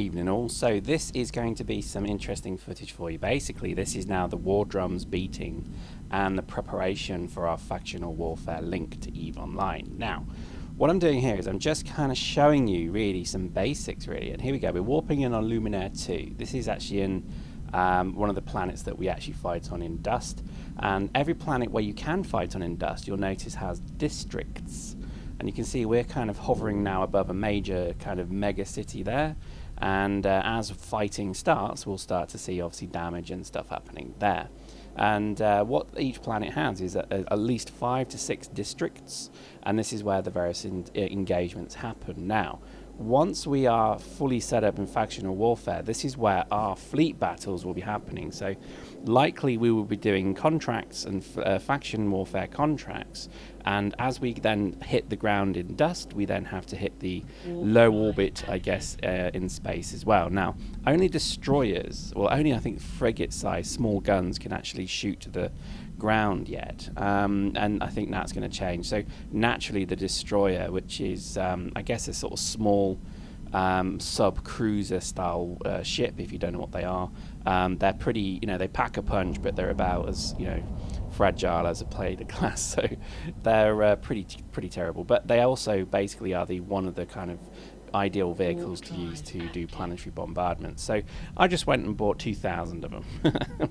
Evening all. So this is going to be some interesting footage for you. Basically, this is now the war drums beating and the preparation for our factional warfare link to EVE Online. Now, what I'm doing here is I'm just kind of showing you really some basics really. And here we go, we're warping in on Luminaire 2. This is actually in one of the planets that we actually fight on in Dust. And every planet where you can fight on in Dust, you'll notice has districts. And you can see we're kind of hovering now above a major kind of mega city there. And as fighting starts, we'll start to see obviously damage and stuff happening there. And what each planet has is at least 5 to 6 districts, and this is where the various engagements happen. Now, once we are fully set up in factional warfare, this is where our fleet battles will be happening. So likely we will be doing contracts and faction warfare contracts, and as we then hit the ground in Dust, we then have to hit the low orbit, I guess, in space as well. Now, only destroyers, well, only I think frigate size small guns can actually shoot to the ground yet, and I think that's going to change. So naturally the destroyer, which is I guess a sort of small sub-cruiser style ship, if you don't know what they are, they're pretty, you know, they pack a punch, but they're about as, you know, fragile as a plate of glass, so they're pretty terrible. But they also basically are one of the kind of ideal vehicles to use to do planetary bombardment. So I just went and bought 2,000 of them.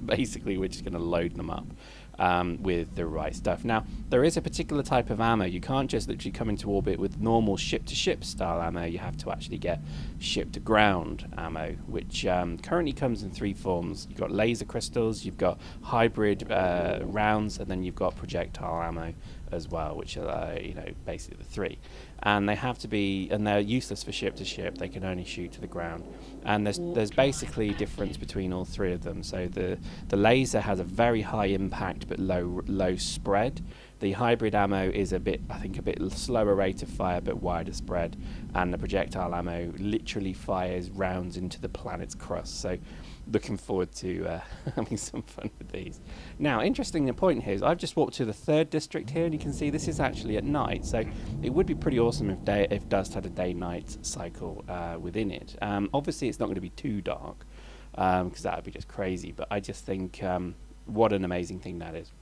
Basically, we're just going to load them up with the right stuff. Now, there is a particular type of ammo. You can't just literally come into orbit with normal ship-to-ship style ammo. You have to actually get ship-to-ground ammo, which currently comes in 3 forms. You've got laser crystals, you've got hybrid rounds, and then you've got projectile ammo as well, which are, you know, basically the 3. And they have to be, and they're useless for ship to ship. They can only shoot to the ground. And there's basically a difference between all 3 of them. So the laser has a very high impact but low spread. The hybrid ammo is a bit slower rate of fire but wider spread, and the projectile ammo literally fires rounds into the planet's crust. So looking forward to having some fun with these. Now, interesting point here is I've just walked to the 3rd district here, and you can see this is actually at night, so it would be pretty awesome if Dust had a day-night cycle within it. Obviously it's not going to be too dark, because that would be just crazy, but I just think what an amazing thing that is.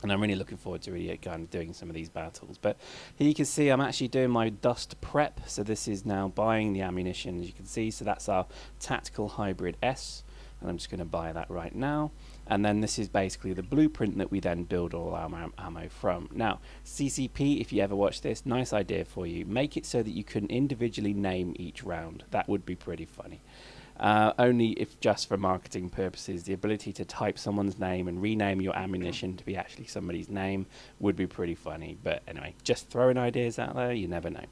And I'm really looking forward to really kind of doing some of these battles. But here you can see I'm actually doing my Dust prep. So this is now buying the ammunition, as you can see. So that's our Tactical Hybrid S. And I'm just going to buy that right now. And then this is basically the blueprint that we then build all our ammo from. Now, CCP, if you ever watch this, nice idea for you. Make it so that you can individually name each round. That would be pretty funny. Only if just for marketing purposes. The ability to type someone's name and rename your ammunition to be actually somebody's name would be pretty funny. But anyway, just throwing ideas out there, you never know.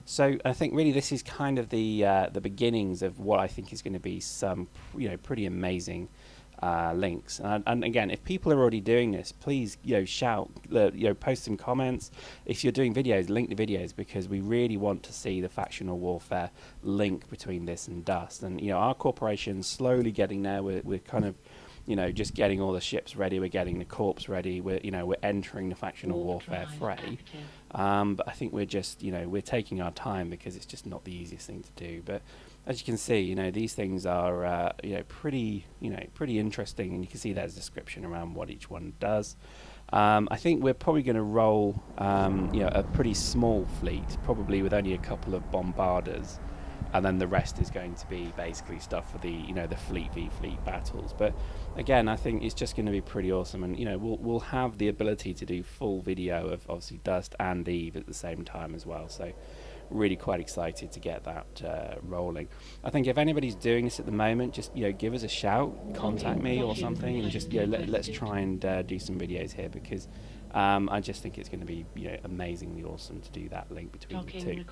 So I think really this is kind of the beginnings of what I think is going to be some, you know, pretty amazing links. And again, if people are already doing this, please, you know, shout, you know, post some comments. If you're doing videos, link the videos, because we really want to see the factional warfare link between this and Dust. And, you know, our corporation's slowly getting there. We're kind of, you know, just getting all the ships ready. We're getting the corps ready. We're entering the factional warfare fray. But I think we're just, you know, we're taking our time because it's just not the easiest thing to do. But as you can see, you know, these things are, you know, pretty interesting, and you can see there's a description around what each one does. I think we're probably going to roll, you know, a pretty small fleet, probably with only a couple of bombarders, and then the rest is going to be basically stuff for the, you know, the fleet v fleet battles. But again, I think it's just going to be pretty awesome, and, you know, we'll have the ability to do full video of obviously Dust and EVE at the same time as well. So really quite excited to get that rolling. I think if anybody's doing this at the moment, just, you know, give us a shout, contact me or something, and just, you know, let's try and do some videos here, because I just think it's going to be, you know, amazingly awesome to do that link between the 2.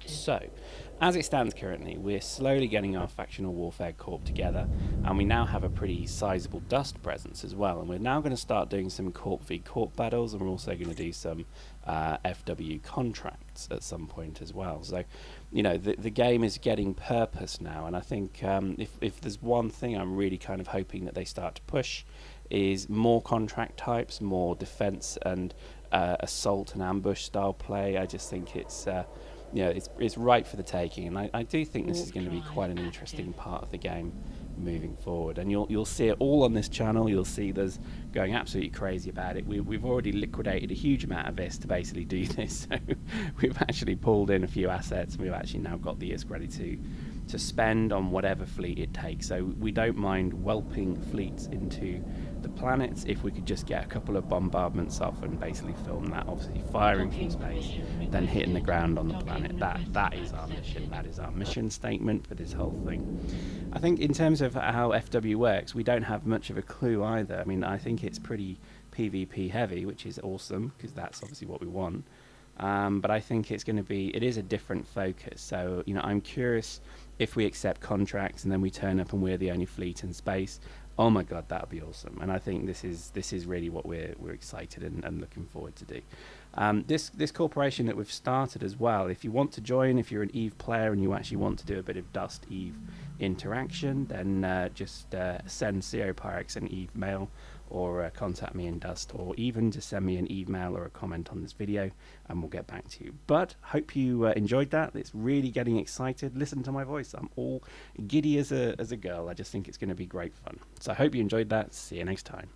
So, as it stands currently, we're slowly getting our factional warfare corp together, and we now have a pretty sizable Dust presence as well. And we're now going to start doing some corp v corp battles, and we're also going to do some FW contracts at some point as well. So, you know, the game is getting purpose now, and I think if there's one thing I'm really kind of hoping that they start to push is more contract types, more defense and assault and ambush style play. I just think it's yeah, it's right for the taking, and I do think this is going to be quite an interesting part of the game moving forward. And you'll see it all on this channel. You'll see there's going absolutely crazy about it. We've already liquidated a huge amount of this to basically do this. So we've actually pulled in a few assets, and we've actually now got the ISK ready to spend on whatever fleet it takes. So we don't mind whelping fleets into the planets if we could just get a couple of bombardments off and basically film that, obviously firing from space, then hitting the ground on the planet. That is our mission. That is our mission statement for this whole thing. I think in terms of how FW works, we don't have much of a clue either. I mean, I think it's pretty PvP heavy, which is awesome because that's obviously what we want. But I think it is a different focus. So, you know, I'm curious if we accept contracts and then we turn up and we're the only fleet in space. Oh my God, that would be awesome. And I think this is really what we're excited and looking forward to do. This corporation that we've started as well, if you want to join, if you're an EVE player and you actually want to do a bit of Dust EVE interaction, then just send COPyrex an EVE mail, or contact me in Dust, or even just send me an email or a comment on this video and we'll get back to you. But hope you enjoyed that. It's really getting excited. Listen to my voice. I'm all giddy as a girl. I just think it's going to be great fun. So I hope you enjoyed that. See you next time.